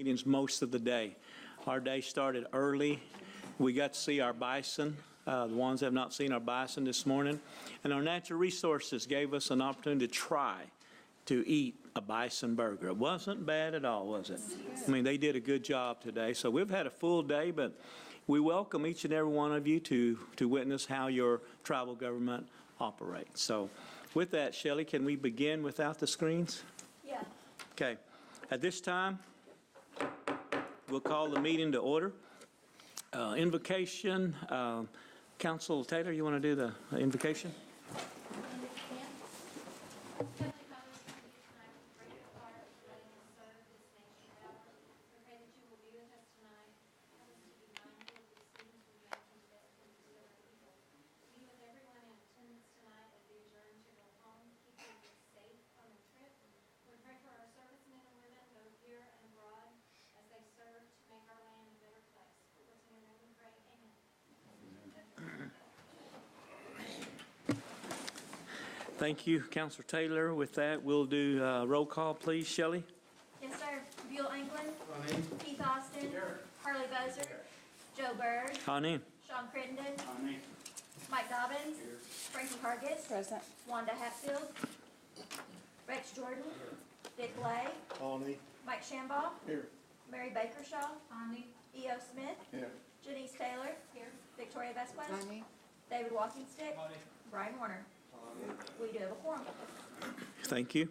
Meetings most of the day. Our day started early. We got to see our bison, the ones that have not seen our bison this morning. And our natural resources gave us an opportunity to try to eat a bison burger. It wasn't bad at all, was it? I mean, they did a good job today. So we've had a full day, but we welcome each and every one of you to witness how your tribal government operates. So with that, Shelley, can we begin without the screens? Yeah. Okay. At this time, we'll call the meeting to order. Invocation. Council Taylor, you want to do the invocation? Thank you, Councilor Taylor. With that, we'll do roll call, please. Shelley? Yes, sir. Buell Anglin. Keith Austin. Here. Harley Bozer. Joe Byrd. On in. Sean Crittenden. Mike Dobbins. Here. Frankie Hargis. Present. Wanda Hatfield. Rex Jordan. Dick Lay. Bonnie. Mike Shambaugh. Here. Mary Bakershaw. Bonnie. E.O. Smith. Here. Janice Taylor. Here. Victoria Vasquez. Bonnie. David Walkingstick. Brian Warner. We do have a quorum. Thank you.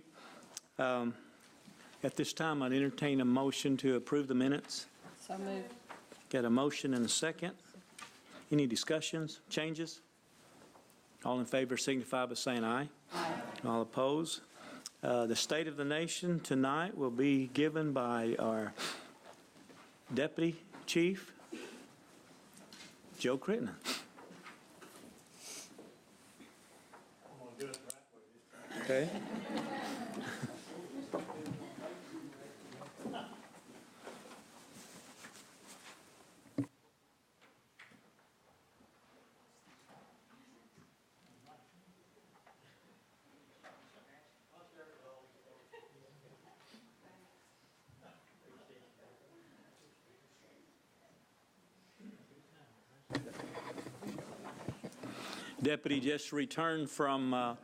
At this time, I'd entertain a motion to approve the minutes. So moved. Got a motion and a second. Any discussions, changes? All in favor signify by saying aye. Aye. All opposed? The State of the Nation tonight will be given by our Deputy Chief, Joe Crittenden. Okay. Deputy just returned from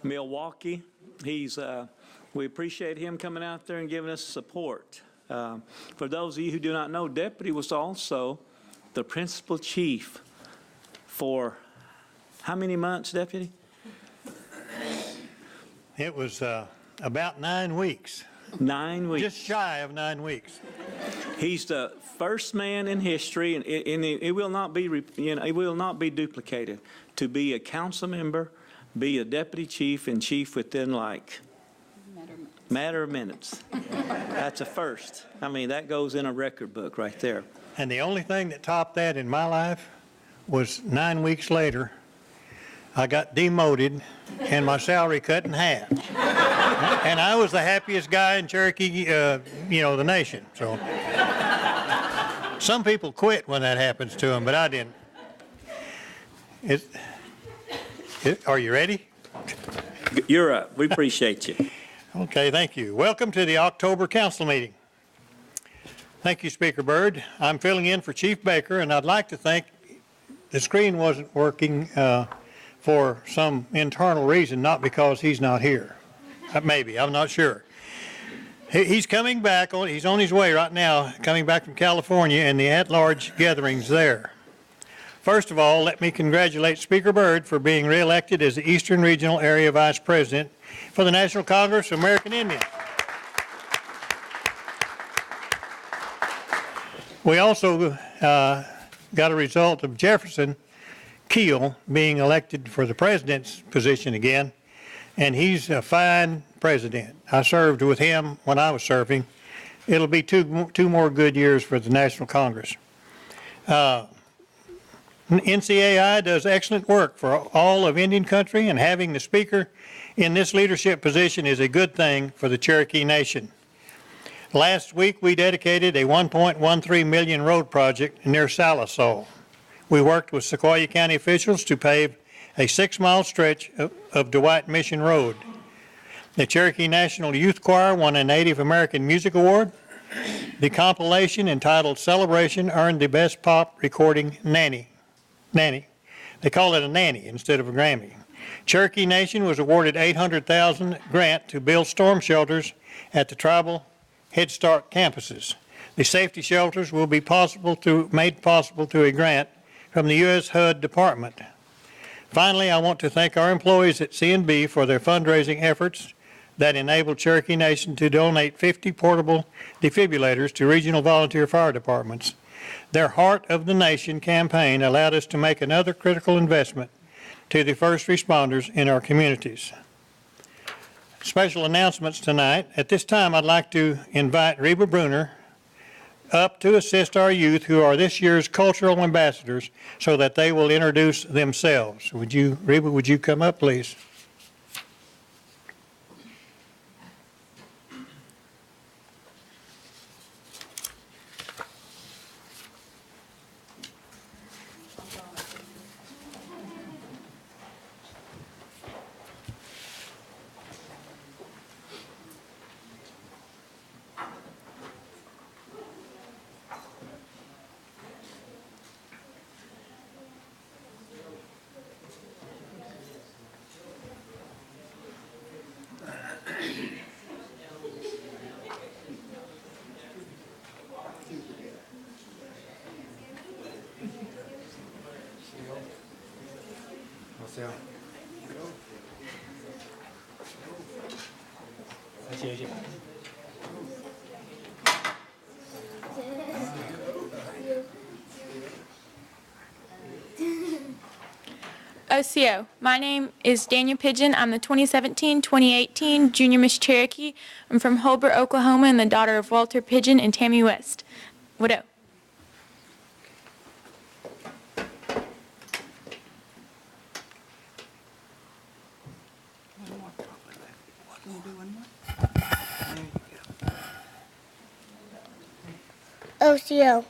Milwaukee. We appreciate him coming out there and giving us support. For those of you who do not know, Deputy was also the principal chief for how many months, Deputy? It was about 9 weeks. 9 weeks. Just shy of 9 weeks. He's the first man in history, and it will not be, it will not be duplicated, to be a council member, be a deputy chief, and chief within like matter of minutes. That's a first. I mean, that goes in a record book right there. And the only thing that topped that in my life was 9 weeks later, I got demoted and my salary cut in half. And I was the happiest guy in Cherokee, the nation. So some people quit when that happens to them, but I didn't. Are you ready? You're up. We appreciate you. Okay, thank you. Welcome to the October council meeting. Thank you, Speaker Byrd. I'm filling in for Chief Baker, and I'd like to thank, the screen wasn't working for some internal reason, not because he's not here. Maybe, I'm not sure. He's coming back, he's on his way right now, coming back from California and the at-large gatherings there. First of all, let me congratulate Speaker Byrd for being reelected as the Eastern Regional Area Vice President for the National Congress of American Indians. We also got a result of Jefferson Keel being elected for the president's position again, and he's a fine president. I served with him when I was serving. It'll be two more good years for the National Congress. NCAI does excellent work for all of Indian country, and having the speaker in this leadership position is a good thing for the Cherokee Nation. Last week, we dedicated a $1.13 million road project near Salisaw. We worked with Sequoyah County officials to pave a 6-mile stretch of Dwight Mission Road. The Cherokee National Youth Choir won a Native American Music Award, The compilation entitled Celebration earned the Best Pop Recording Nanny. They call it a nanny instead of a Grammy. Cherokee Nation was awarded $800,000 grant to build storm shelters at the tribal Head Start campuses. The safety shelters will be made possible through a grant from the U.S. HUD Department. Finally, I want to thank our employees at C&B for their fundraising efforts that enabled Cherokee Nation to donate 50 portable defibrillators to regional volunteer fire departments. Their Heart of the Nation campaign allowed us to make another critical investment to the first responders in our communities. Special announcements tonight. At this time, I'd like to invite Reba Bruner up to assist our youth who are this year's cultural ambassadors so that they will introduce themselves. Reba, would you come up, please? OCO. My name is Daniel Pigeon. I'm the 2017-2018 Junior Miss Cherokee. I'm from Holbert, Oklahoma, and the daughter of Walter Pigeon and Tammy West. Widow. OCO.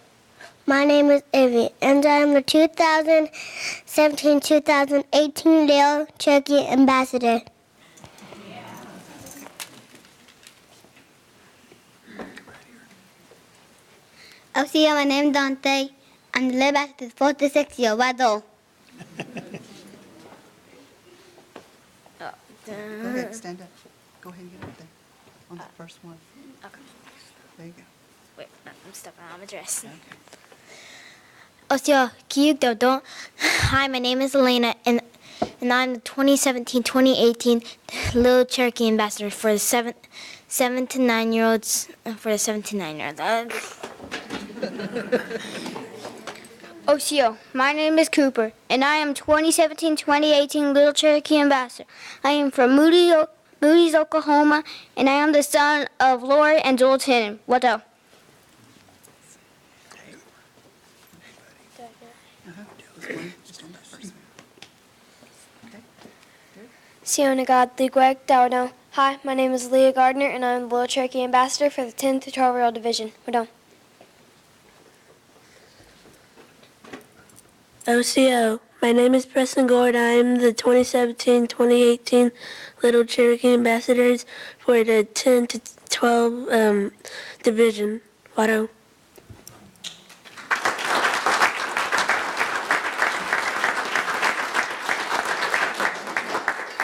My name is Ivy, and I am the 2017-2018 Little Cherokee Ambassador. OCO, my name is Dante. I'm the little ambassador 46-year Wado. Go ahead, stand up. Go ahead and get up there on the first one. Okay. There you go. Wait, I'm stuck on my dress. OCO, Kiyudo. Hi, my name is Elena, and I'm the 2017-2018 Little Cherokee Ambassador for the 7 to 9-year-olds. OCO, my name is Cooper, and I am 2017-2018 Little Cherokee Ambassador. I am from Moody's, Oklahoma, and I am the son of Lori and Joel Tennant. What up? Siona Godly Gweg Dowdo. Hi, my name is Leah Gardner, and I'm the Little Cherokee Ambassador for the 10 to 12-year-old division. We're done. OCO. My name is Preston Gord. I am the 2017-2018 Little Cherokee Ambassadors for the 10 to 12 division. Watto.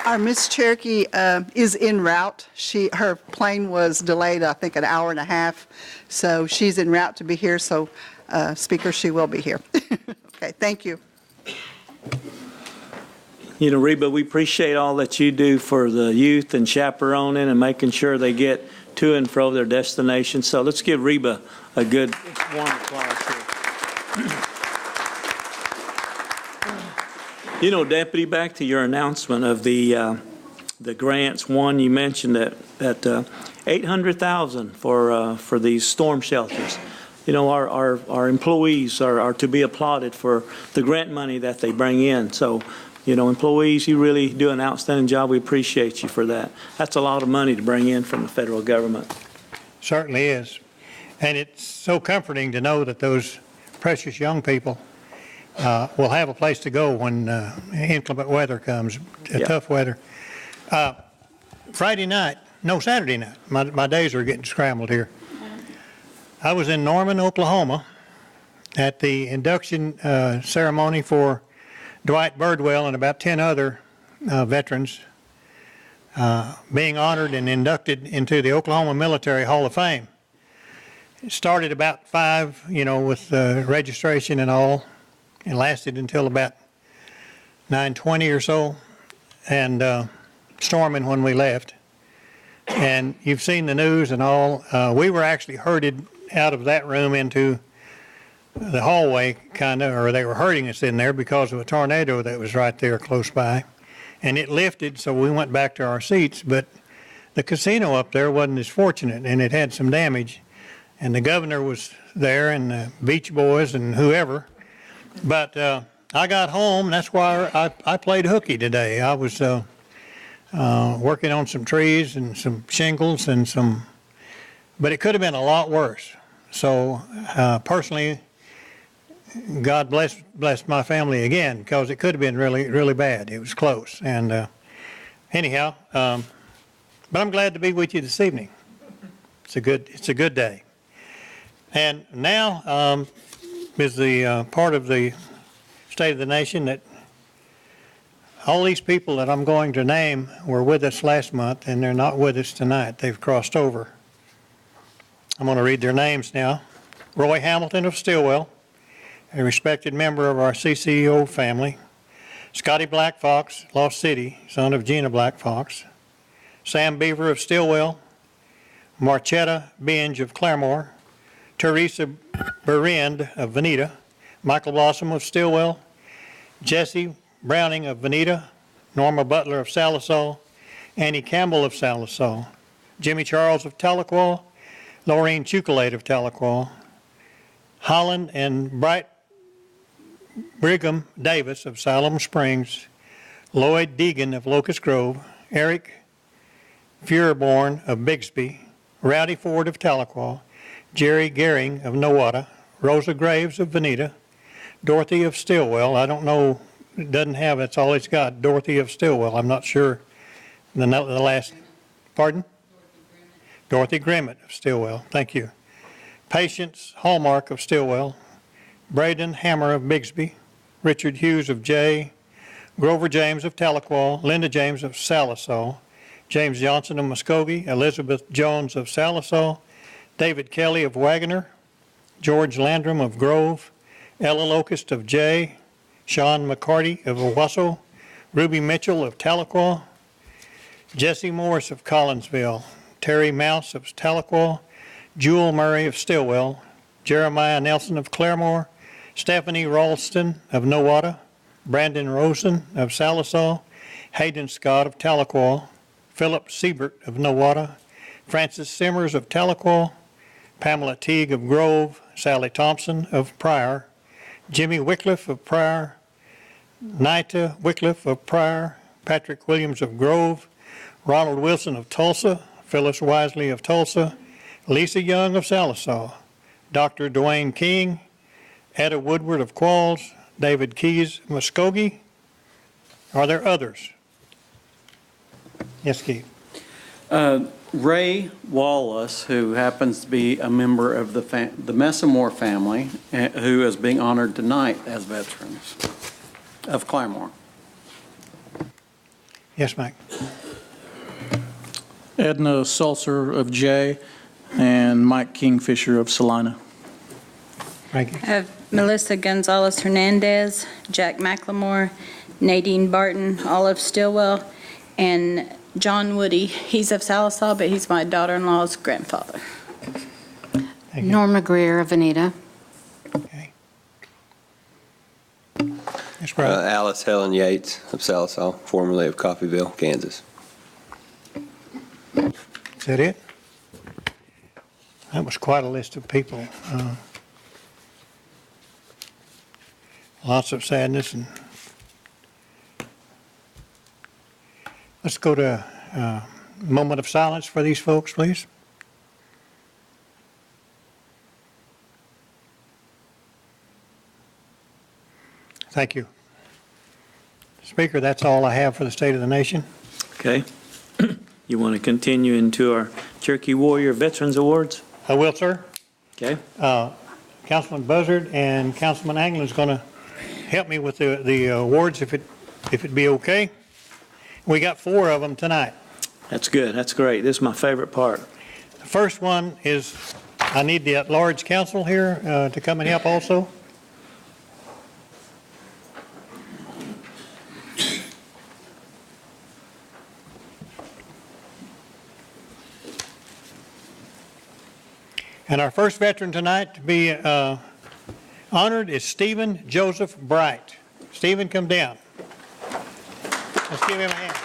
Our Miss Cherokee is en route. Her plane was delayed, I think, an hour and a half. So she's en route to be here. So, Speaker, she will be here. Okay, thank you. You know, Reba, we appreciate all that you do for the youth and chaperoning and making sure they get to and fro their destination. So let's give Reba a good warm applause here. You know, Deputy, back to your announcement of the grants. One, you mentioned that $800,000 for these storm shelters. You know, our employees are to be applauded for the grant money that they bring in. So, you know, employees, you really do an outstanding job. We appreciate you for that. That's a lot of money to bring in from the federal government. Certainly is. And it's so comforting to know that those precious young people will have a place to go when inclement weather comes, tough weather. Saturday night. My days are getting scrambled here. I was in Norman, Oklahoma at the induction ceremony for Dwight Birdwell and about 10 other veterans being honored and inducted into the Oklahoma Military Hall of Fame. It started about 5, with registration and all, and lasted until about 9:20 or so, and storming when we left. And you've seen the news and all. We were actually herded out of that room into the hallway, or they were herding us in there because of a tornado that was right there close by. And it lifted, so we went back to our seats. But the casino up there wasn't as fortunate, and it had some damage. And the governor was there, and the Beach Boys, and whoever. But I got home, and that's why I played hooky today. I was working on some trees and some shingles but it could have been a lot worse. So personally, God blessed my family again, because it could have been really, really bad. It was close. And anyhow, but I'm glad to be with you this evening. It's a good day. And now is the part of the State of the Nation that all these people that I'm going to name were with us last month, and they're not with us tonight. They've crossed over. I'm going to read their names now. Roy Hamilton of Stillwell, a respected member of our CCO family. Scotty Black Fox, Lost City, son of Gina Black Fox. Sam Beaver of Stillwell. Marchetta Binge of Claremore. Teresa Berend of Veneta. Michael Blossom of Stillwell. Jesse Browning of Veneta. Norma Butler of Salisaw. Annie Campbell of Salisaw. Jimmy Charles of Tahlequah. Laureen Chucolate of Tahlequah. Holland and Bright Brigham Davis of Salem Springs. Lloyd Deegan of Locust Grove. Eric Feuerborn of Bixby. Rowdy Ford of Tahlequah. Jerry Gehring of Nowata. Rosa Graves of Veneta. Dorothy of Stillwell. I don't know, it doesn't have, that's all it's got. Dorothy of Stillwell. I'm not sure the last, pardon? Dorothy Grimmett of Stillwell. Thank you. Patience Hallmark of Stillwell. Braden Hammer of Bixby. Richard Hughes of Jay. Grover James of Tahlequah. Linda James of Salisaw. James Johnson of Muskogee. Elizabeth Jones of Salisaw. David Kelly of Wagoner. George Landrum of Grove. Ella Locust of Jay. Sean McCarty of Owasso. Ruby Mitchell of Tahlequah. Jesse Morris of Collinsville. Terry Mouse of Tahlequah. Jewel Murray of Stillwell. Jeremiah Nelson of Claremore. Stephanie Ralston of Nowata. Brandon Rosen of Salisaw. Hayden Scott of Tahlequah. Philip Siebert of Nowata. Francis Simmers of Tahlequah. Pamela Teague of Grove. Sally Thompson of Pryor. Jimmy Wycliffe of Pryor. Nita Wycliffe of Pryor. Patrick Williams of Grove. Ronald Wilson of Tulsa. Phyllis Wisely of Tulsa. Lisa Young of Salisaw. Dr. Dwayne King. Etta Woodward of Qualls. David Keys of Muskogee. Are there others? Yes, Keith. Ray Wallace, who happens to be a member of the Messamore family, who is being honored tonight as veterans of Claremore. Yes, Mike. Edna Sulcer of Jay, and Mike Kingfisher of Salina. Thank you. I have Melissa Gonzalez Hernandez, Jack McLemore, Nadine Barton, Olive Stillwell, and John Woody. He's of Salisaw, but he's my daughter-in-law's grandfather. Thank you. Norma Greer of Veneta. Okay. Yes, brother. Alice Helen Yates of Salisaw, formerly of Coffeyville, Kansas. Is that it? That was quite a list of people. Lots of sadness. And let's go to a moment of silence for these folks, please. Thank you. Speaker, that's all I have for the State of the Nation. Okay. You want to continue into our Cherokee Warrior Veterans Awards? I will, sir. Okay. Councilman Buzzard and Councilman Anglin's going to help me with the awards if it'd be okay. We got 4 of them tonight. That's good. That's great. This is my favorite part. The first one is, I need the at-large council here to come and help also. And our first veteran tonight to be honored is Stephen Joseph Bright. Stephen, come down. Let's give him a hand.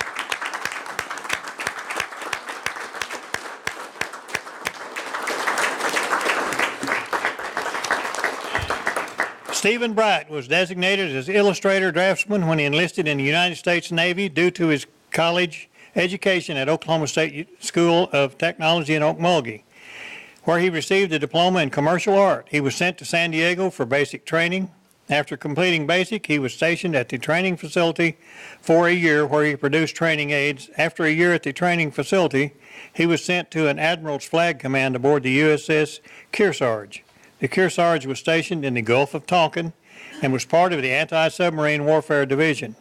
Stephen Bright was designated as illustrator draftsman when he enlisted in the United States Navy due to his college education at Oklahoma State School of Technology in Okmulgee, where he received a diploma in commercial art. He was sent to San Diego for basic training. After completing basic, he was stationed at the training facility for a year where he produced training aids. After a year at the training facility, he was sent to an Admiral's Flag Command aboard the USS Kearsarge. The Kearsarge was stationed in the Gulf of Tonkin and was part of the Anti-Submarine Warfare Division.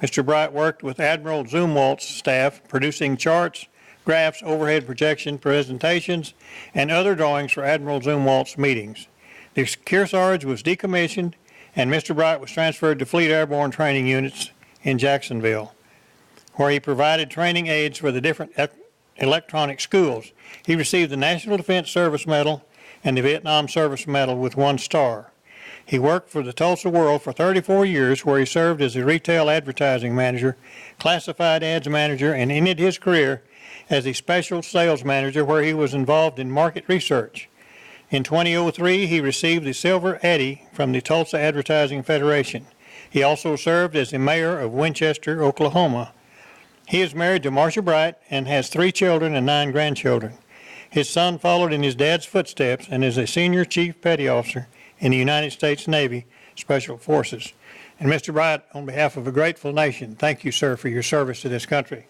Mr. Bright worked with Admiral Zumwalt's staff, producing charts, graphs, overhead projection, presentations, and other drawings for Admiral Zumwalt's meetings. The Kearsarge was decommissioned, and Mr. Bright was transferred to Fleet Airborne Training Units in Jacksonville, where he provided training aids for the different electronic schools. He received the National Defense Service Medal and the Vietnam Service Medal with 1 star. He worked for the Tulsa World for 34 years, where he served as a retail advertising manager, classified ads manager, and ended his career as a special sales manager, where he was involved in market research. In 2003, he received the Silver Eddie from the Tulsa Advertising Federation. He also served as the mayor of Winchester, Oklahoma. He is married to Marcia Bright and has 3 children and 9 grandchildren. His son followed in his dad's footsteps and is a senior chief petty officer in the United States Navy Special Forces. And Mr. Bright, on behalf of a grateful nation, thank you, sir, for your service to this country.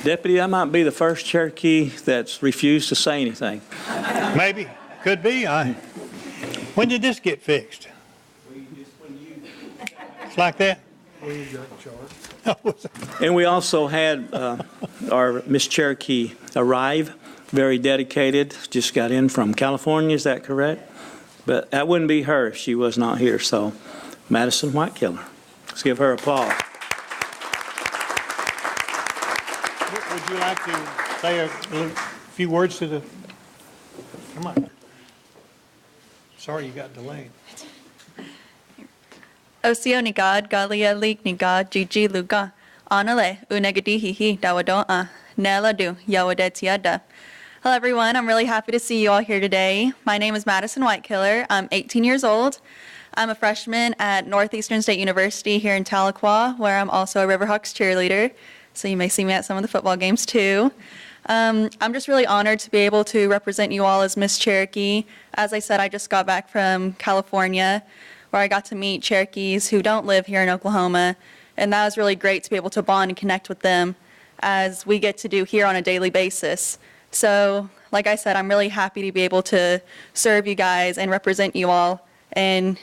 Deputy, I might be the first Cherokee that's refused to say anything. Maybe, could be. When did this get fixed? It's like that? And we also had our Miss Cherokee arrive, very dedicated, just got in from California, is that correct? But that wouldn't be her if she was not here, so Madison Whitekiller. Let's give her applause. Would you like to say a few words to the Come on. Sorry you got delayed. Osio ni God, Galia Leak ni God, Gigi Luga, Anale, Unegadihi, Dawadoa, Nela Du, Yawadetiada. Hello everyone, I'm really happy to see you all here today. My name is Madison Whitekiller. I'm 18 years old. I'm a freshman at Northeastern State University here in Tahlequah, where I'm also a Riverhawks cheerleader. So you may see me at some of the football games too. I'm just really honored to be able to represent you all as Miss Cherokee. As I said, I just got back from California, where I got to meet Cherokees who don't live here in Oklahoma, and that was really great to be able to bond and connect with them as we get to do here on a daily basis. So, like I said, I'm really happy to be able to serve you guys and represent you all, and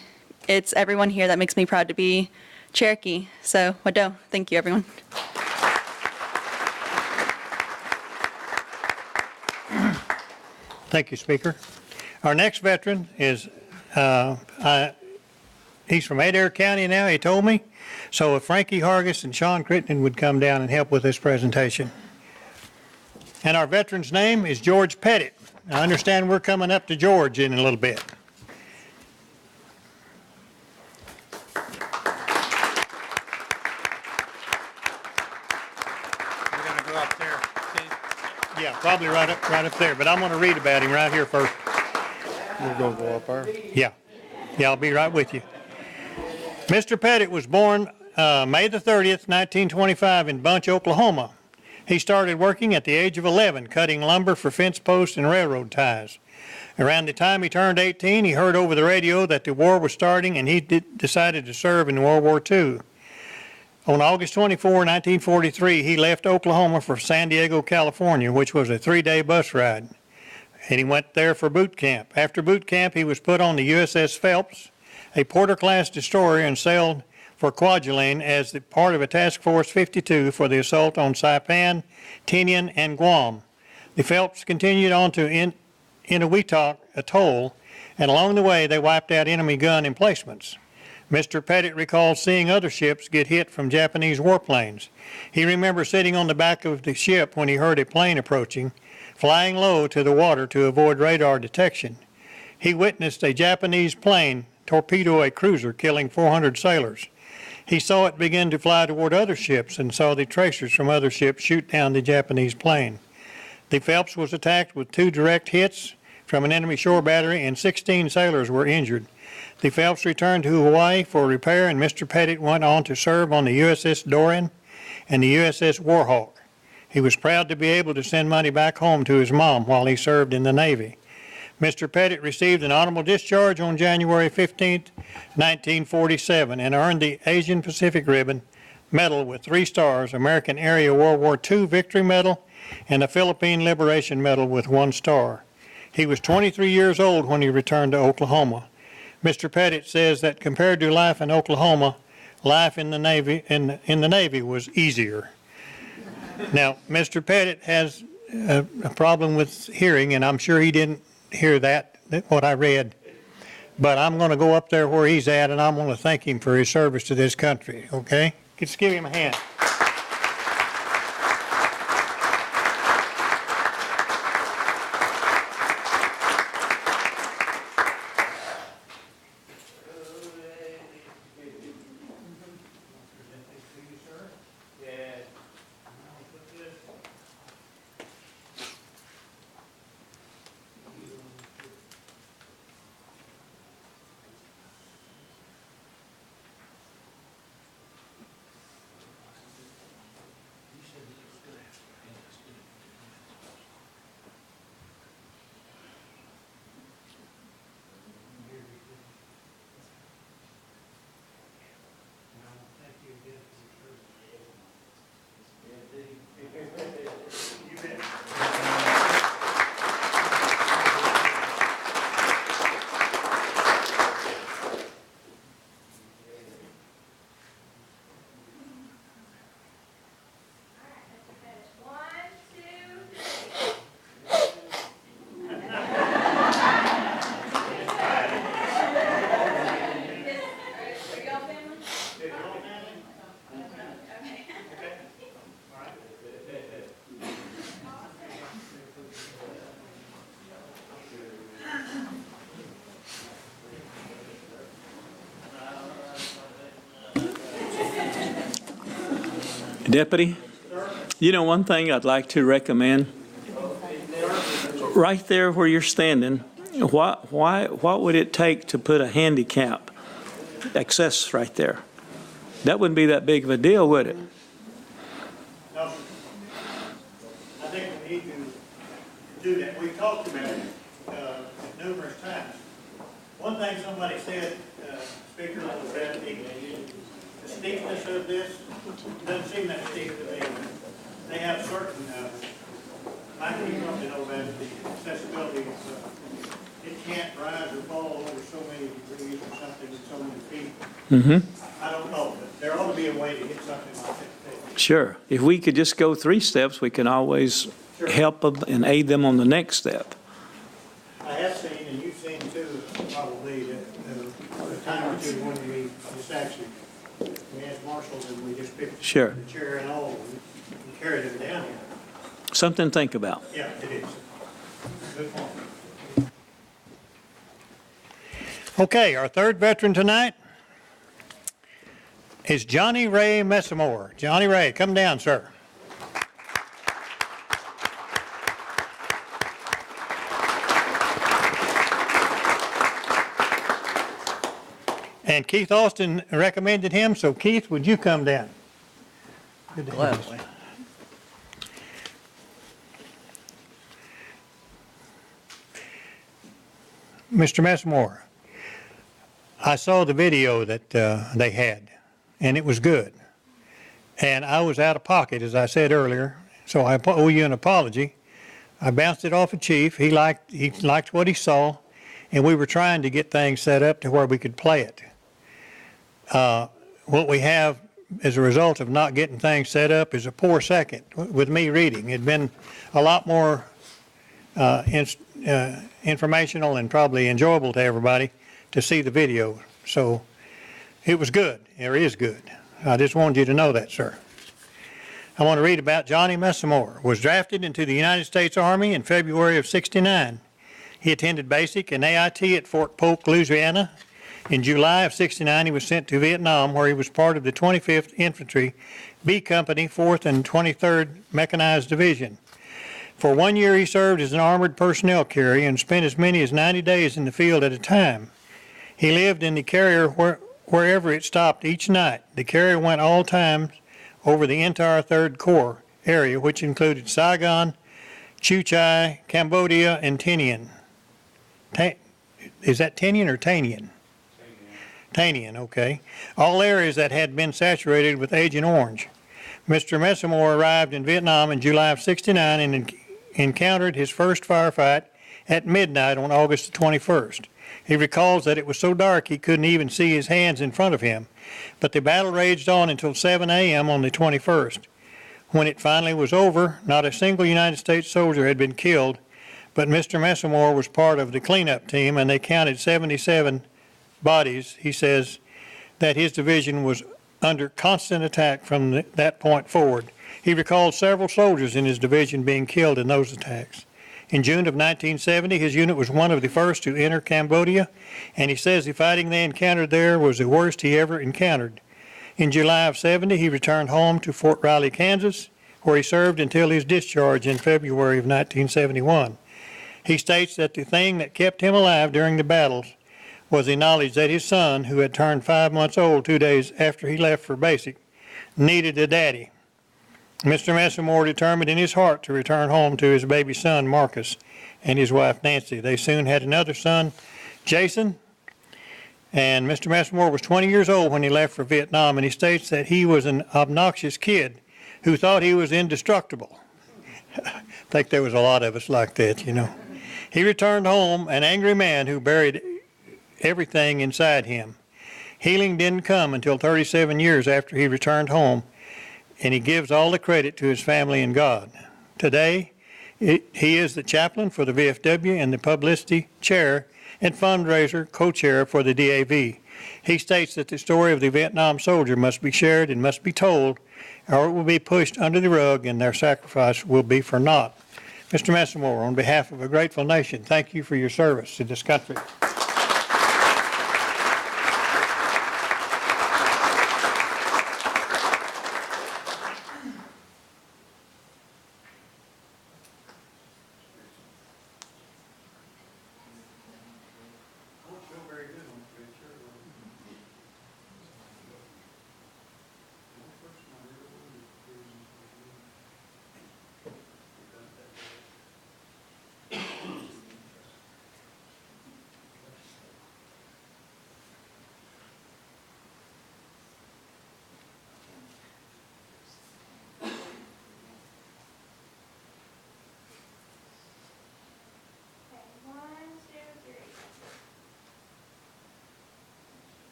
it's everyone here that makes me proud to be Cherokee. So, Wado, thank you, everyone. Thank you, Speaker. Our next veteran is, he's from Adair County now, he told me. So if Frankie Hargis and Sean Crittenden would come down and help with this presentation. And our veteran's name is George Pettit. I understand we're coming up to George in a little bit. We're going to go up there. Yeah, probably right up there, but I'm going to read about him right here first. We're going to go up there? Yeah, I'll be right with you. Mr. Pettit was born May the 30th, 1925 in Bunch, Oklahoma. He started working at the age of 11, cutting lumber for fence posts and railroad ties. Around the time he turned 18, he heard over the radio that the war was starting, and he decided to serve in World War II. On August 24, 1943, he left Oklahoma for San Diego, California, which was a 3-day bus ride. And he went there for boot camp. After boot camp, he was put on the USS Phelps, a Porter-class destroyer, and sailed for Kwajalein as the part of a Task Force 52 for the assault on Saipan, Tinian, and Guam. The Phelps continued on to Inuiatok Atoll, and along the way they wiped out enemy gun emplacements. Mr. Pettit recalls seeing other ships get hit from Japanese warplanes. He remembers sitting on the back of the ship when he heard a plane approaching, flying low to the water to avoid radar detection. He witnessed a Japanese plane torpedo a cruiser, killing 400 sailors. He saw it begin to fly toward other ships and saw the tracers from other ships shoot down the Japanese plane. The Phelps was attacked with 2 direct hits from an enemy shore battery, and 16 sailors were injured. The Phelps returned to Hawaii for repair, and Mr. Pettit went on to serve on the USS Dorian and the USS Warhawk. He was proud to be able to send money back home to his mom while he served in the Navy. Mr. Pettit received an honorable discharge on January 15, 1947, and earned the Asian Pacific Ribbon Medal with 3 stars, American Area World War II Victory Medal, and a Philippine Liberation Medal with 1 star. He was 23 years old when he returned to Oklahoma. Mr. Pettit says that compared to life in Oklahoma, life in the Navy was easier. Now, Mr. Pettit has a problem with hearing, and I'm sure he didn't hear that, what I read. But I'm going to go up there where he's at, and I'm going to thank him for his service to this country, okay? Let's give him a hand. Deputy, you know, one thing I'd like to recommend, right there where you're standing, what would it take to put a handicap access right there? That wouldn't be that big of a deal, would it? No, I think we need to do that. We've talked about it numerous times. One thing somebody said, Speaker, was that the steepness of this doesn't seem that steep to me. They have certain, Mike, you probably know about the accessibility. It can't rise or fall over so many degrees or something, so many feet. Mm-hmm. I don't know, but there ought to be a way to get something like that. Sure. If we could just go 3 steps, we can always help them and aid them on the next step. I have seen, and you've seen too, probably, that a time or two when we just actually, we asked marshals and we just picked Sure. the chair and all and carried them down here. Something to think about. Yeah, it is. Good point. Okay, our third veteran tonight is Johnny Ray Messamore. Johnny Ray, come down, sir. And Keith Austin recommended him, so Keith, would you come down? Good to have you. Mr. Messamore, I saw the video that they had, and it was good. And I was out of pocket, as I said earlier, so I owe you an apology. I bounced it off of Chief. He liked what he saw, and we were trying to get things set up to where we could play it. What we have as a result of not getting things set up is a poor second with me reading. It'd been a lot more informational and probably enjoyable to everybody to see the video. So it was good, or is good. I just wanted you to know that, sir. I want to read about Johnny Messamore. Was drafted into the United States Army in February of '69. He attended basic and AIT at Fort Polk, Louisiana. In July of '69, he was sent to Vietnam, where he was part of the 25th Infantry B Company, 4th and 23rd Mechanized Division. For 1 year, he served as an armored personnel carrier and spent as many as 90 days in the field at a time. He lived in the carrier wherever it stopped each night. The carrier went all times over the entire 3rd Corps area, which included Saigon, Chu Chai, Cambodia, and Tinian. Is that Tinian or Tanian? Tanian, okay. All areas that had been saturated with Agent Orange. Mr. Messamore arrived in Vietnam in July of '69 and encountered his first firefight at midnight on August 21st. He recalls that it was so dark he couldn't even see his hands in front of him, but the battle raged on until 7 a.m. on the 21st. When it finally was over, not a single United States soldier had been killed, but Mr. Messamore was part of the cleanup team, and they counted 77 bodies. He says that his division was under constant attack from that point forward. He recalled several soldiers in his division being killed in those attacks. In June of 1970, his unit was one of the first to enter Cambodia, and he says the fighting they encountered there was the worst he ever encountered. In July of '70, he returned home to Fort Riley, Kansas, where he served until his discharge in February of 1971. He states that the thing that kept him alive during the battles was the knowledge that his son, who had turned 5 months old 2 days after he left for basic, needed a daddy. Mr. Messamore determined in his heart to return home to his baby son, Marcus, and his wife, Nancy. They soon had another son, Jason, and Mr. Messamore was 20 years old when he left for Vietnam, and he states that he was an obnoxious kid who thought he was indestructible. I think there was a lot of us like that, you know. He returned home an angry man who buried everything inside him. Healing didn't come until 37 years after he returned home, and he gives all the credit to his family and God. Today, he is the chaplain for the VFW and the publicity chair and fundraiser co-chair for the DAV. He states that the story of the Vietnam soldier must be shared and must be told, or it will be pushed under the rug and their sacrifice will be for naught. Mr. Messamore, on behalf of a grateful nation, thank you for your service to this country.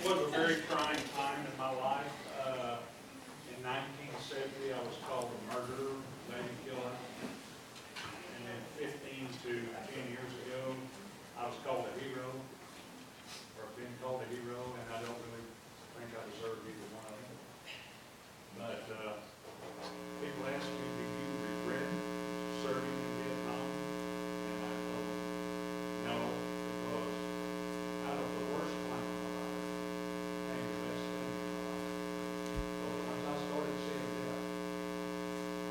was a very trying time in my life. In 1970, I was called a murderer, lady killer. And then 15 to 10 years ago, I was called a hero, or been called a hero, and I don't really think I deserve either one of them. But people ask me, do you regret serving in Vietnam? And I told them, no, because out of the worst time of my life came the best thing in my life. So once I started seeing death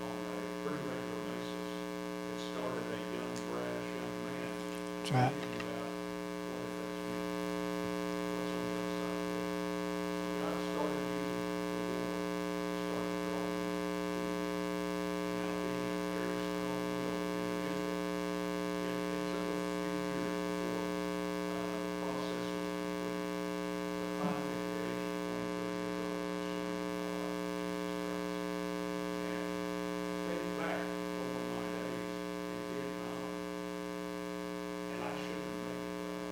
on a pretty regular basis, it started a young, brash young man. That's right. thinking about what affects me, what's on the other side of it. God started using the Lord, started drawing me to now being a very strong-willed individual. It took a few years before the process was complete, but finally at the age of 23 years old, I surrendered my life to Jesus Christ. And thinking back over my days in Vietnam, and I shouldn't have made it that.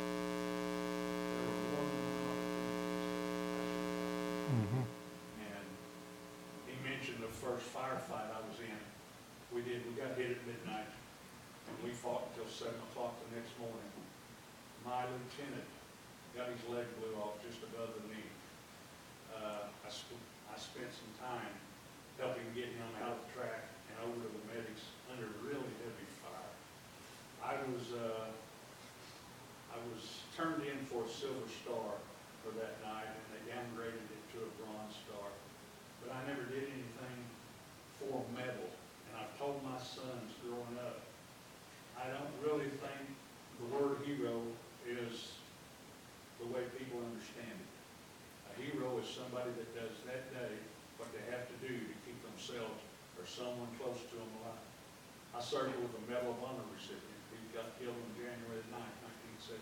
There were more than enough opportunities I should have had. And he mentioned the first firefight I was in. We got hit at midnight, and we fought until 7 o'clock the next morning. My lieutenant got his leg blew off just above the knee. I spent some time helping get him out of the track and over to the medics under really heavy fire. I was turned in for a Silver Star for that night, and they downgraded it to a Bronze Star. But I never did anything for a medal, and I've told my sons growing up, I don't really think the word hero is the way people understand it. A hero is somebody that does that day what they have to do to keep themselves or someone close to them alive. I served with a Medal of Honor recipient. He got killed on January 9th, 1970.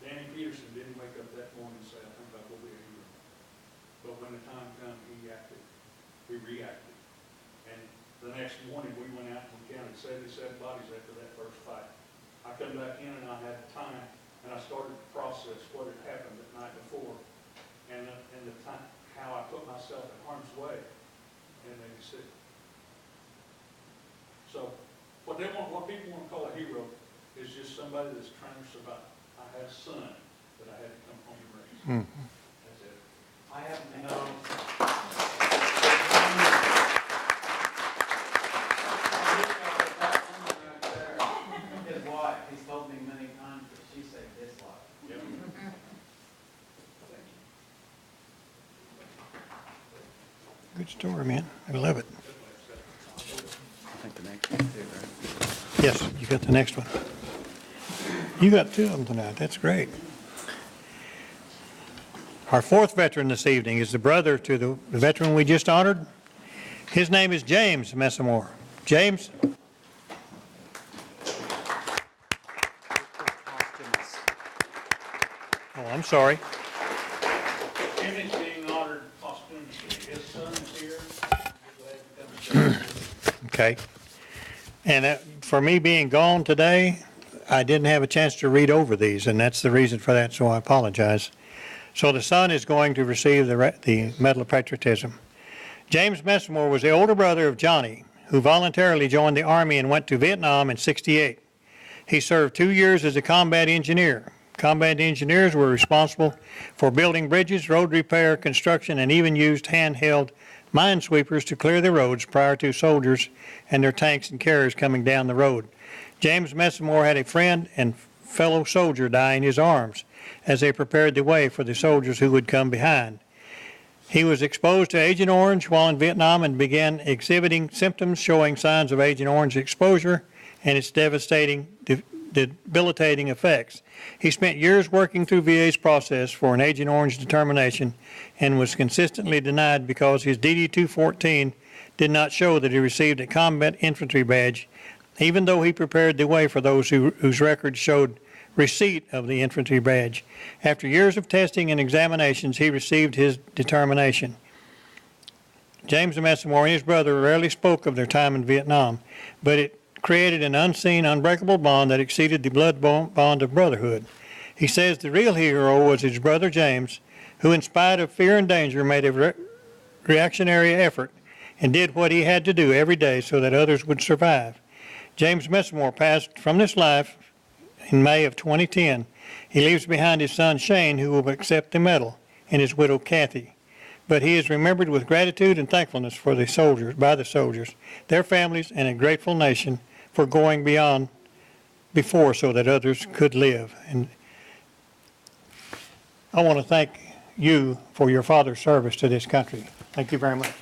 Danny Peterson didn't wake up that morning and say, I think I will be a hero. But when the time came, he acted. He reacted. And the next morning, we went out and we counted 77 bodies after that first fight. I come back in and I had time, and I started to process what had happened the night before, and the time, how I put myself in harm's way, and they said. So, what people want to call a hero is just somebody that's trying to survive. I had a son that I had to come home and raise. That's it. I happen to know. His wife, he's told me many times that she saved his life. Yep. Good story, man. I love it. I think the next one too, right? Yes, you got the next one. You got two of them tonight. That's great. Our fourth veteran this evening is the brother to the veteran we just honored. His name is James Messamore. James? Oh, I'm sorry. Him is being honored posthumously. His son is here. He's glad to come. Okay. And for me being gone today, I didn't have a chance to read over these, and that's the reason for that, so I apologize. So the son is going to receive the Medal of Patriotism. James Messamore was the older brother of Johnny, who voluntarily joined the Army and went to Vietnam in '68. He served 2 years as a combat engineer. Combat engineers were responsible for building bridges, road repair, construction, and even used handheld minesweepers to clear the roads prior to soldiers and their tanks and carriers coming down the road. James Messamore had a friend and fellow soldier die in his arms as they prepared the way for the soldiers who would come behind. He was exposed to Agent Orange while in Vietnam and began exhibiting symptoms showing signs of Agent Orange exposure and its devastating, debilitating effects. He spent years working through VA's process for an Agent Orange determination and was consistently denied because his DD-214 did not show that he received a combat infantry badge, even though he prepared the way for those whose records showed receipt of the infantry badge. After years of testing and examinations, he received his determination. James Messamore and his brother rarely spoke of their time in Vietnam, but it created an unseen, unbreakable bond that exceeded the blood bond of brotherhood. He says the real hero was his brother James, who in spite of fear and danger made a reactionary effort and did what he had to do every day so that others would survive. James Messamore passed from this life in May of 2010. He leaves behind his son Shane, who will accept the medal, and his widow Kathy. But he is remembered with gratitude and thankfulness for the soldiers, by the soldiers, their families, and a grateful nation for going beyond before so that others could live. And I want to thank you for your father's service to this country. Thank you very much.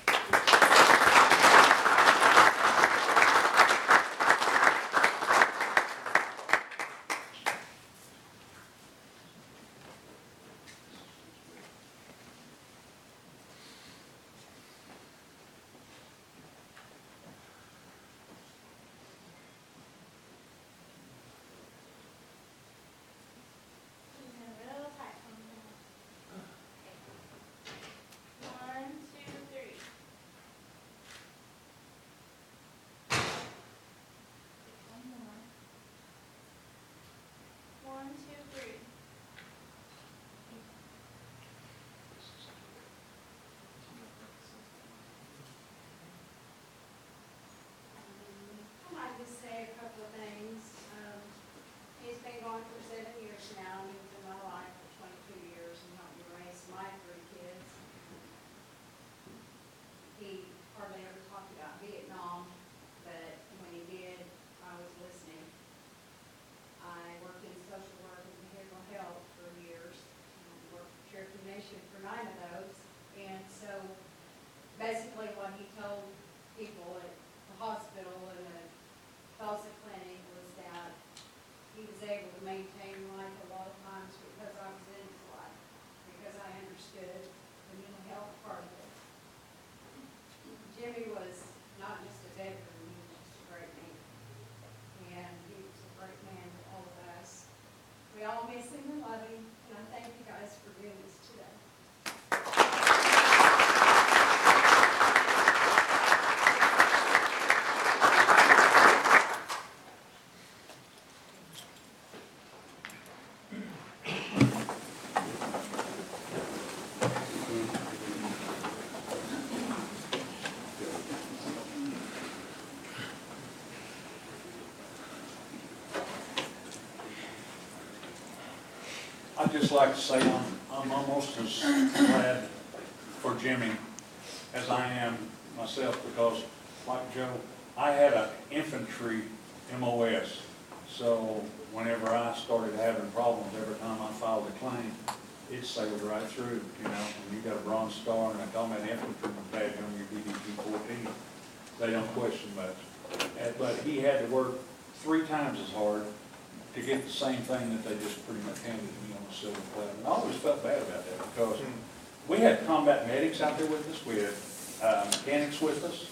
For 9 of those, and so basically what he told people at the hospital and the Tulsa clinic was that he was able to maintain life a lot of times because I was in his life, because I understood the mental health part of it. Jimmy was not just a veteran, he was just a great man, and he was a great man to all of us. We all miss him and love him, and I thank you guys for doing this today. I'd just like to say I'm almost as glad for Jimmy as I am myself, because like Joe, I had an infantry MOS. So whenever I started having problems, every time I filed a claim, it sailed right through, you know. When you got a Bronze Star and a combat infantry badge on your DDG-14, they don't question much. But he had to work 3 times as hard to get the same thing that they just pretty much handed me on a silver platter. And I always felt bad about that, because we had combat medics out there with us, we had mechanics with us,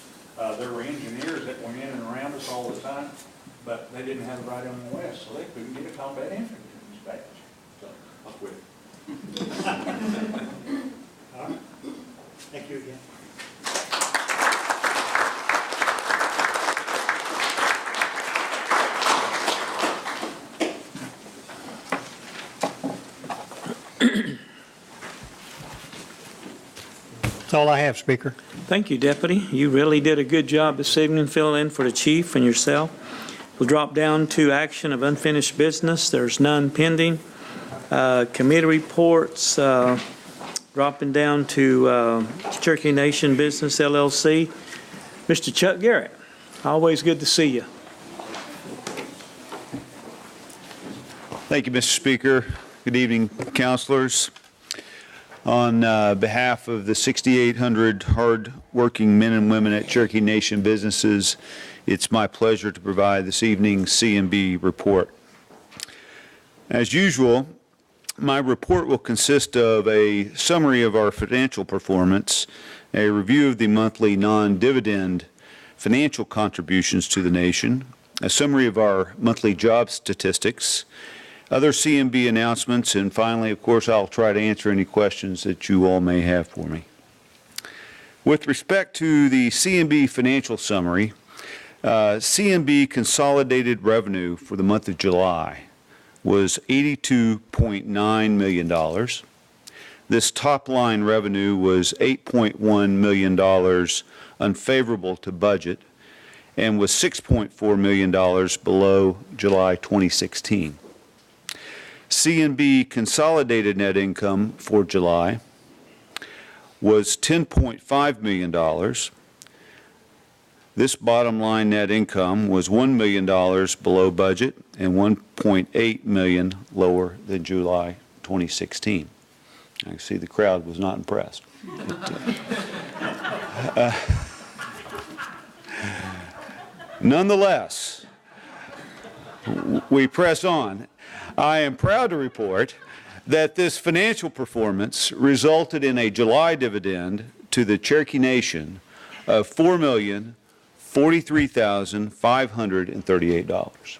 there were engineers that went in and around us all the time, but they didn't have the right MOS, so they couldn't get a combat infantryman's badge. So I quit. All right. Thank you again. That's all I have, Speaker. Thank you, Deputy. You really did a good job this evening filling in for the chief and yourself. We'll drop down to action of unfinished business. There's none pending. Committee reports, dropping down to Cherokee Nation Business LLC. Mr. Chuck Garrett, always good to see you. Thank you, Mr. Speaker. Good evening, councilors. On behalf of the 6,800 hard-working men and women at Cherokee Nation Businesses, it's my pleasure to provide this evening's CNB report. As usual, my report will consist of a summary of our financial performance, a review of the monthly non-dividend financial contributions to the nation, a summary of our monthly job statistics, other CNB announcements, and finally, of course, I'll try to answer any questions that you all may have for me. With respect to the CNB financial summary, CNB consolidated revenue for the month of July was $82.9 million. This top-line revenue was $8.1 million unfavorable to budget and was $6.4 million below July 2016. C&B consolidated net income for July was $10.5 million. This bottom line net income was $1 million below budget and $1.8 million lower than July 2016. I see the crowd was not impressed. Nonetheless, we press on. I am proud to report that this financial performance resulted in a July dividend to the Cherokee Nation of $4,043,538.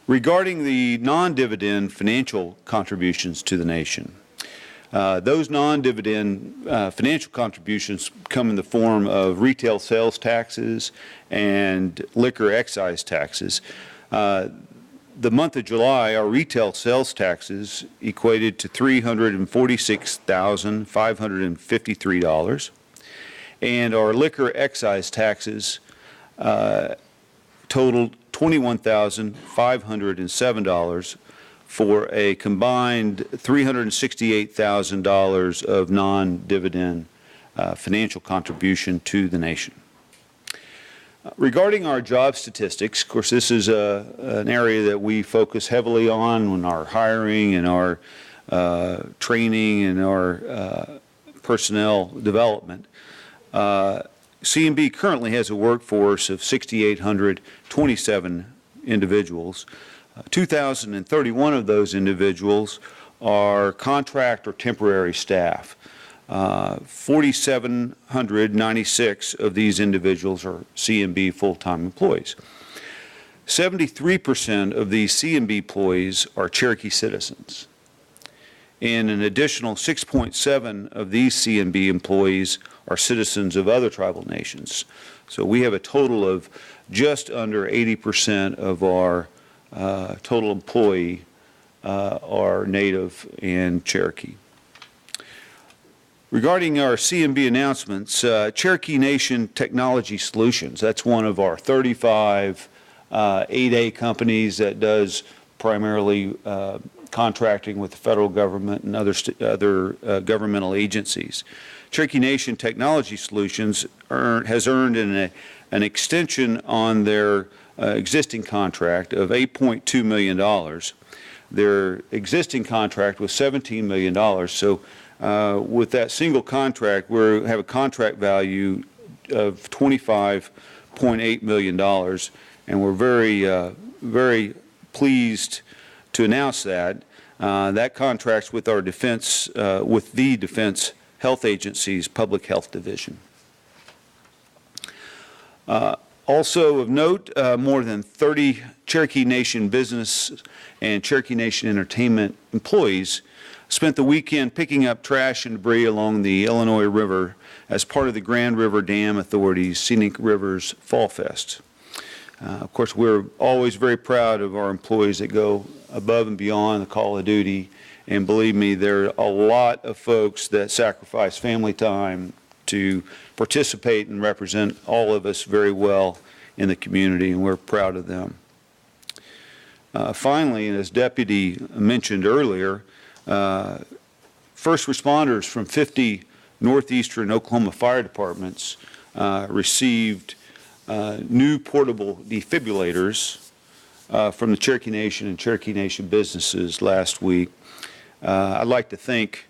Regarding the non-dividend financial contributions to the nation, those non-dividend financial contributions come in the form of retail sales taxes and liquor excise taxes. The month of July, our retail sales taxes equated to $346,553, and our liquor excise taxes totaled $21,507 for a combined $368,000 of non-dividend financial contribution to the nation. Regarding our job statistics, of course, this is an area that we focus heavily on in our hiring and our training and our personnel development. C&B currently has a workforce of 6,827 individuals. 2,031 of those individuals are contract or temporary staff. 4,796 of these individuals are C&B full-time employees. 73% of these C&B employees are Cherokee citizens. And an additional 6.7 of these C&B employees are citizens of other tribal nations. So we have a total of just under 80% of our total employee are Native and Cherokee. Regarding our C&B announcements, Cherokee Nation Technology Solutions, that's one of our 35 8A companies that does primarily contracting with the federal government and other governmental agencies. Cherokee Nation Technology Solutions has earned an extension on their existing contract of $8.2 million. Their existing contract was $17 million, so with that single contract, we have a contract value of $25.8 million, and we're very pleased to announce that. That contract's with our defense, with the Defense Health Agency's Public Health Division. Also of note, more than 30 Cherokee Nation business and Cherokee Nation entertainment employees spent the weekend picking up trash and debris along the Illinois River as part of the Grand River Dam Authority's Scenic Rivers Fall Fest. Of course, we're always very proud of our employees that go above and beyond the call of duty, and believe me, there are a lot of folks that sacrifice family time to participate and represent all of us very well in the community, and we're proud of them. Finally, and as Deputy mentioned earlier, first responders from 50 northeastern Oklahoma fire departments received new portable defibrillators from the Cherokee Nation and Cherokee Nation businesses last week. I'd like to thank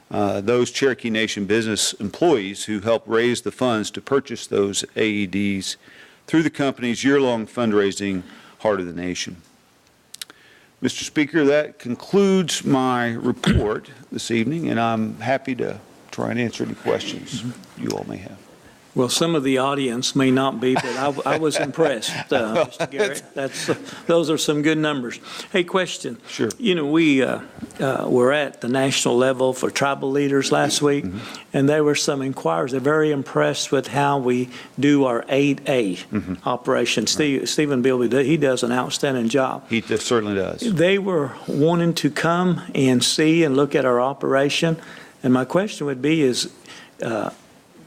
those Cherokee Nation business employees who helped raise the funds to purchase those AEDs through the company's year-long fundraising Heart of the Nation. Mr. Speaker, that concludes my report this evening, and I'm happy to try and answer any questions you all may have. Well, some of the audience may not be, but I was impressed, Mr. Garrett. Those are some good numbers. Hey, question. Sure. You know, we were at the national level for tribal leaders last week, and there were some inquiries. They're very impressed with how we do our 8A operation. Stephen Bilby, he does an outstanding job. He certainly does. They were wanting to come and see and look at our operation, and my question would be is,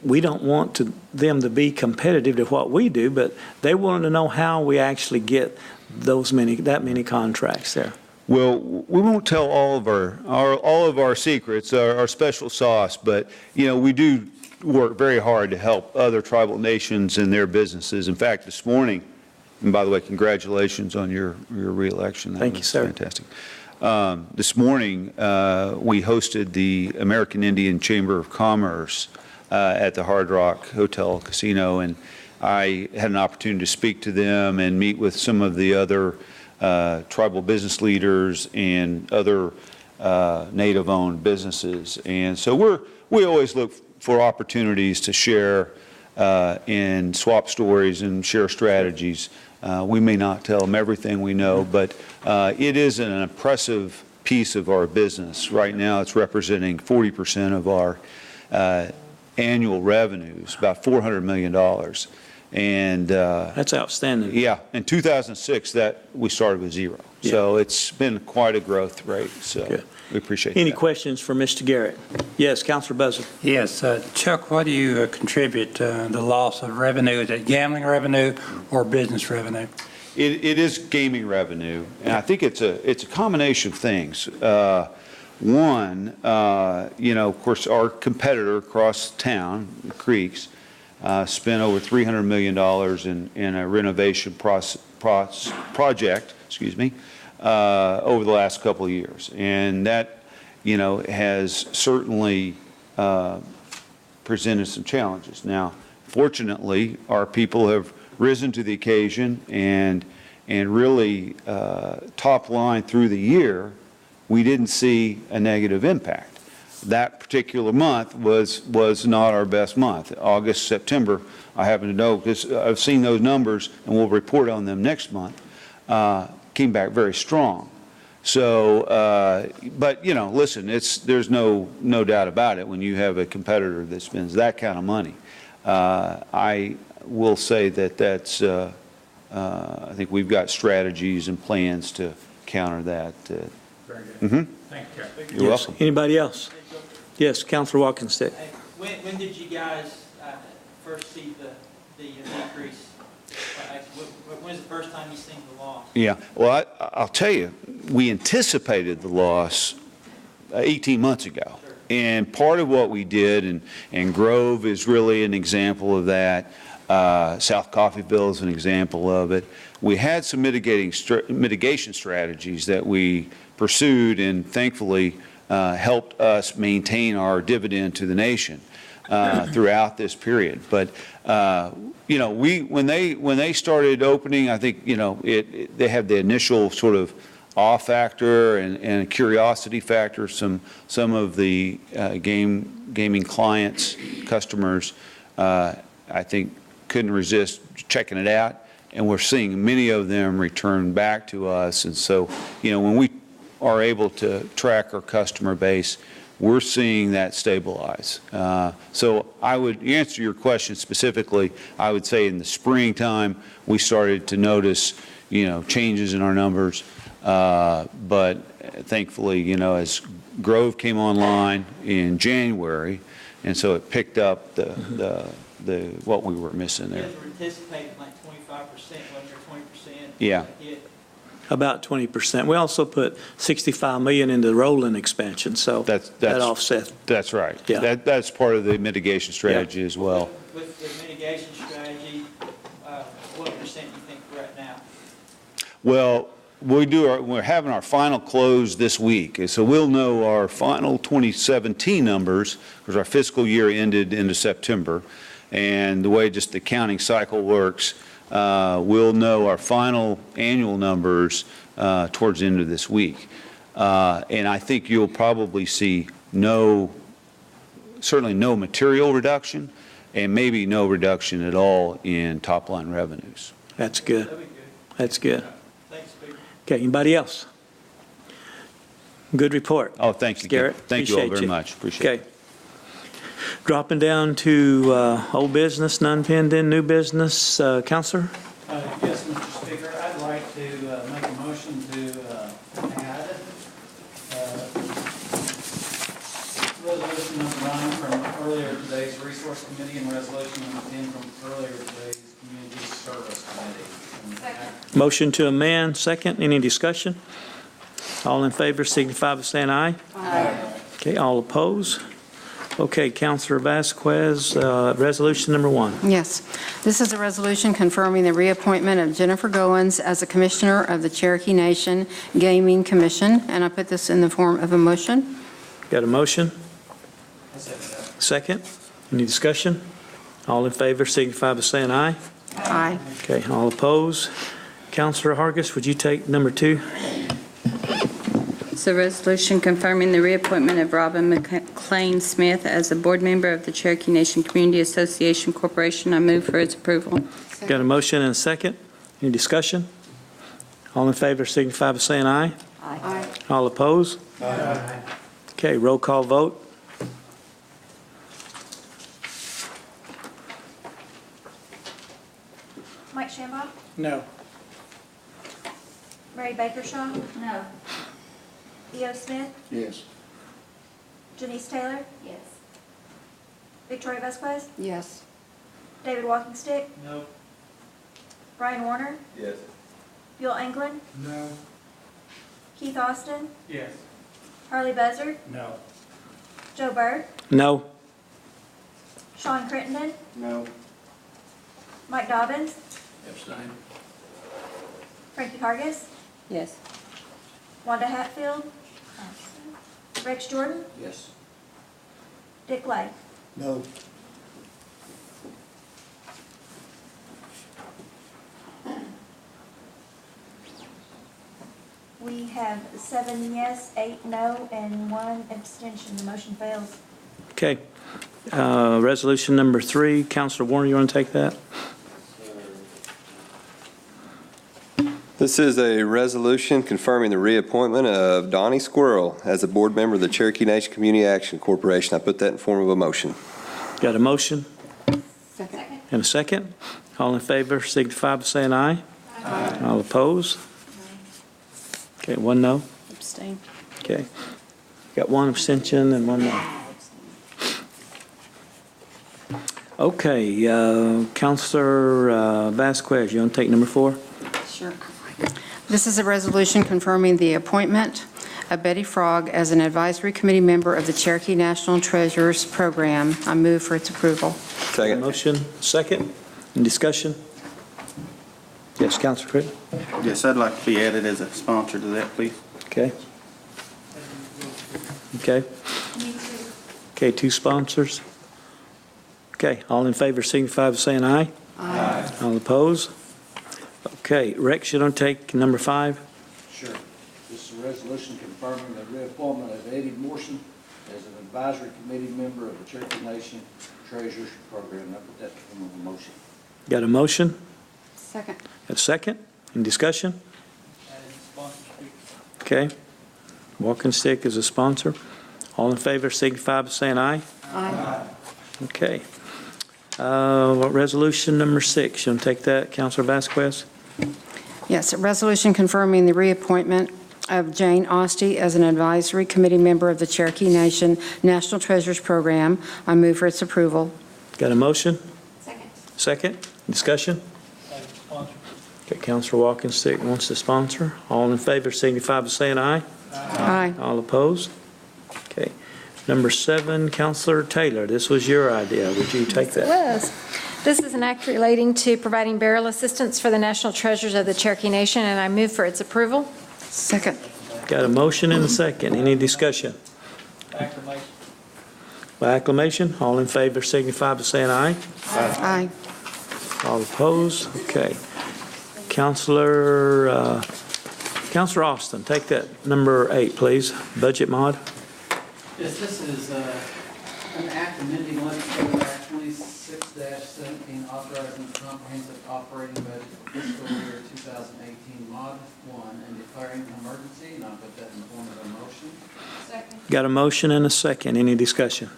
we don't want them to be competitive to what we do, but they want to know how we actually get that many contracts there. Well, we won't tell all of our secrets, our special sauce, but we do work very hard to help other tribal nations in their businesses. In fact, this morning, and by the way, congratulations on your reelection. Thank you, sir. Fantastic. This morning, we hosted the American Indian Chamber of Commerce at the Hard Rock Hotel Casino, and I had an opportunity to speak to them and meet with some of the other tribal business leaders and other Native-owned businesses. And so we always look for opportunities to share and swap stories and share strategies. We may not tell them everything we know, but it is an impressive piece of our business. Right now, it's representing 40% of our annual revenues, about $400 million. And that's outstanding. Yeah, in 2006, that we started with zero. Yeah. So it's been quite a growth rate. So we appreciate Any that. questions for Mr. Garrett? Yes, Councilor Buzzer. Yes, Chuck, what do you contribute the loss of revenue? Is it gambling revenue or business revenue? It is gaming revenue, and I think it's a combination of things. One, of course, our competitor across town, the Creeks, spent over $300 million in a renovation project, over the last couple of years. And that, has certainly presented some challenges. Now, fortunately, our people have risen to the occasion and really top line through the year, we didn't see a negative impact. That particular month was not our best month. August, September, I happen to know because I've seen those numbers and we'll report on them next month, came back very strong. So, but listen, there's no doubt about it when you have a competitor that spends that kind of money. I will say that's, I think we've got strategies and plans to counter that. Very good. Thank you. You're welcome. Anybody else? Yes, Councilor Walkenstick. When did you guys first see the decrease? When's the first time you seen the loss? Yeah, well, I'll tell you, we anticipated the loss 18 months ago. Sure. And part of what we did, and Grove is really an example of that, South Coffeyville is an example of it. We had some mitigation strategies that we pursued and thankfully helped us maintain our dividend to the nation throughout this period. But when they started opening, I think they had the initial sort of awe factor and a curiosity factor. Some of the gaming clients, customers, I think couldn't resist checking it out, and we're seeing many of them return back to us. And so, when we are able to track our customer base, we're seeing that stabilize. So I would answer your question specifically. I would say in the springtime we started to notice, changes in our numbers. But thankfully, as Grove came online in January, and so it picked up the what we were missing there. You guys were anticipating like 25%, wasn't there 20%? Yeah. About 20%. We also put $65 million into the rolling expansion, so that offset. That's right. Yeah. That's part of the mitigation strategy as well. With the mitigation strategy, what percent do you think we're at now? Well, we're having our final close this week, and so we'll know our final 2017 numbers because our fiscal year ended into September, and the way just the accounting cycle works, we'll know our final annual numbers towards the end of this week. And I think you'll probably see certainly no material reduction, and maybe no reduction at all in top-line revenues. That's good. That'd be good. That's good. Thanks, Speaker. Okay, anybody else? Good report. Oh, thank you. Garrett, Thank you all appreciate very you. much. Appreciate it. Okay. Dropping down to old business, none pending, new business. Counselor? Yes, Mr. Speaker, I'd like to make a motion to add resolution number 9 from earlier today's Resource Committee and resolution number 10 from earlier today's Community Service Committee. Motion to amend, second. Any discussion? All in favor signify by saying aye. Aye. Okay, all opposed? Okay, Counselor Vasquez, resolution number 1. Yes. This is a resolution confirming the reappointment of Jennifer Goins as a Commissioner of the Cherokee Nation Gaming Commission, and I put this in the form of a motion. Got a motion? Second. Any discussion? All in favor signify by saying aye. Aye. Okay, all opposed? Counselor Hargis, would you take number 2? It's a resolution confirming the reappointment of Robin McLean Smith as a board member of the Cherokee Nation Community Association Corporation. I move for its approval. Got a motion and a second. Any discussion? All in favor signify by saying aye. Aye. All opposed? Okay, roll call vote. Mike Shambaugh, No. Mary Bakershaw. No. E.O. Smith, Yes. Janice Taylor, Yes. Victoria Vasquez, Yes. David Walkingstick, No. Brian Warner, Yes. Bill England, No. Keith Austin, Yes. Harley Buzzard, No. Joe Byrd, No. Sean Crittenden, No. Mike Dobbins, Abstain. Frankie Hargis, Yes. Wanda Hatfield, Rex Jordan, Yes. Dick Lay. No. We have 7 yes, 8 no, and 1 abstention. The motion fails. Okay. Resolution number 3. Counselor Warner, you want to take that? This is a resolution confirming the reappointment of Donnie Squirrel as a board member of the Cherokee Nation Community Action Corporation. I put that in form of a motion. Got a motion Second. and a second. All in favor signify by saying aye. Aye. All opposed? Okay, 1 no. Abstain. Okay. Got 1 abstention and 1 no. Okay, Counselor Vasquez, you want to take number 4? Sure. This is a resolution confirming the appointment of Betty Frog as an advisory committee member of the Cherokee National Treasures Program. I move for its approval. Second. Motion, second. Any discussion? Yes, Counselor Crittenden? Yes, I'd like to be added as a sponsor to that, please. Okay. Okay. Okay, 2 sponsors. Okay, all in favor signify by saying aye. Aye. All opposed? Okay, Rex, you don't take number 5? Sure. This is a resolution confirming the reappointment of Eddie Morrison as an advisory committee member of the Cherokee Nation Treasures Program. I put that in form of a motion. Got a motion? Second. A second? Any discussion? Okay. Walking Stick is a sponsor. All in favor signify by saying aye. Aye. Okay. Resolution number 6, you want to take that, Counselor Vasquez? Yes, a resolution confirming the reappointment of Jane Ostie as an advisory committee member of the Cherokee Nation National Treasures Program. I move for its approval. Got a motion? Second. Second? Discussion? Okay, Counselor Walking Stick wants to sponsor. All in favor signify by saying aye. Aye. All opposed? Okay. Number 7, Counselor Taylor, this was your idea. Would you take that? Was. This is an act relating to providing burial assistance for the national treasures of the Cherokee Nation, and I move for its approval. Second. Got a motion and a second. Any discussion? Acclamation. By acclamation, all in favor signify by saying aye. Aye. All opposed? Okay. Counselor Austin, take that number 8, please. Budget mod. Yes, this is an act amending legislative act 26-17, authorizing comprehensive operating budget for fiscal year 2018, Mod 1, and declaring an emergency, and I'll put that in the form of a motion. Second. Got a motion and a second. Any discussion?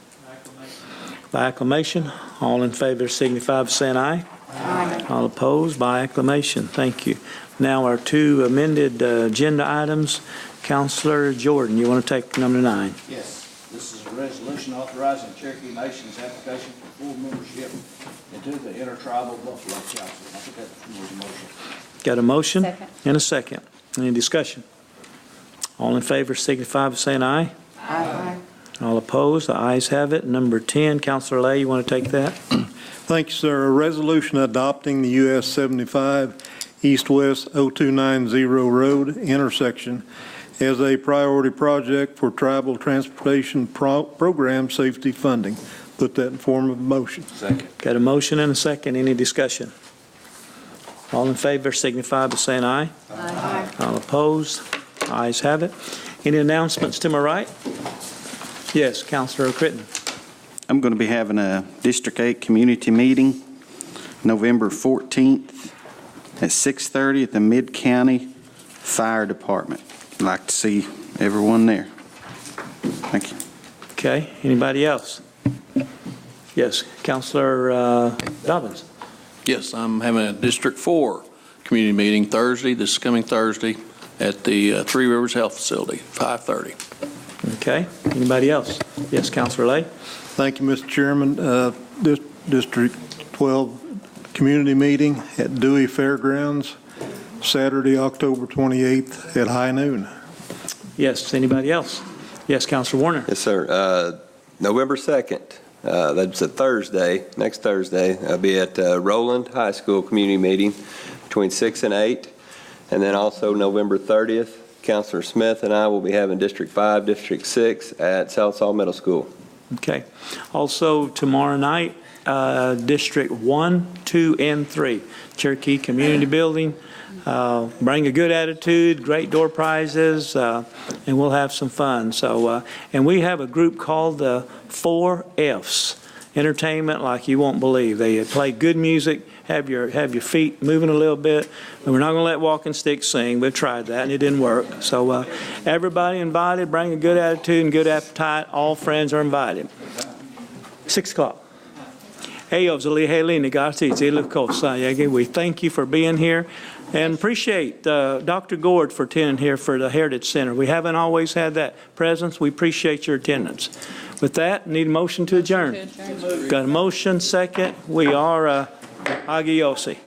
By acclamation, all in favor signify by saying aye. Aye. All opposed, by acclamation. Thank you. Now our two amended agenda items. Councilor Jordan, you want to take number 9? Yes, this is a resolution authorizing Cherokee Nation's application for full membership into the Intertribal Buffalo Council. I'll put that in the form of a motion. Got a motion? Second. And a second. Any discussion? All in favor signify by saying aye. Aye. All opposed, the ayes have it. Number 10, Councilor Lay, you want to take that? Thank you, sir. A resolution adopting the US 75 East-West 0290 Road intersection as a priority project for tribal transportation program safety funding. Put that in form of a motion. Second. Got a motion and a second. Any discussion? All in favor signify by saying aye. Aye. All opposed, ayes have it. Any announcements to my right? Yes, Councilor Critton. I'm going to be having a District 8 community meeting November 14th at 6:30 at the Mid-County Fire Department. I'd like to see everyone there. Thank you. Okay, anybody else? Yes, Councilor Dobbins. Yes, I'm having a District 4 community meeting Thursday, this coming Thursday, at the Three Rivers Health Facility, 5:30. Okay, anybody else? Yes, Councilor Lay. Thank you, Mr. Chairman. District 12 community meeting at Dewey Fairgrounds, Saturday, October 28th at high noon. Yes, anybody else? Yes, Councilor Warner. Yes, sir. November 2nd, that's a Thursday, next Thursday, I'll be at Roland High School community meeting between 6 and 8. And then also November 30th, Councilor Smith and I will be having District 5, District 6 at Southall Middle School. Okay. Also, tomorrow night, District 1, 2, and 3, Cherokee Community Building. Bring a good attitude, great door prizes, and we'll have some fun. So, and we have a group called the 4 Fs, entertainment like you won't believe. They play good music, have your feet moving a little bit. And we're not going to let walking sticks sing. We've tried that, and it didn't work. So everybody invited, bring a good attitude and good appetite. All friends are invited. 6 o'clock. We thank you for being here and appreciate Dr. Gord for attending here for the Heritage Center. We haven't always had that presence. We appreciate your attendance. With that, need a motion to adjourn. Got a motion, second. We are agiosi.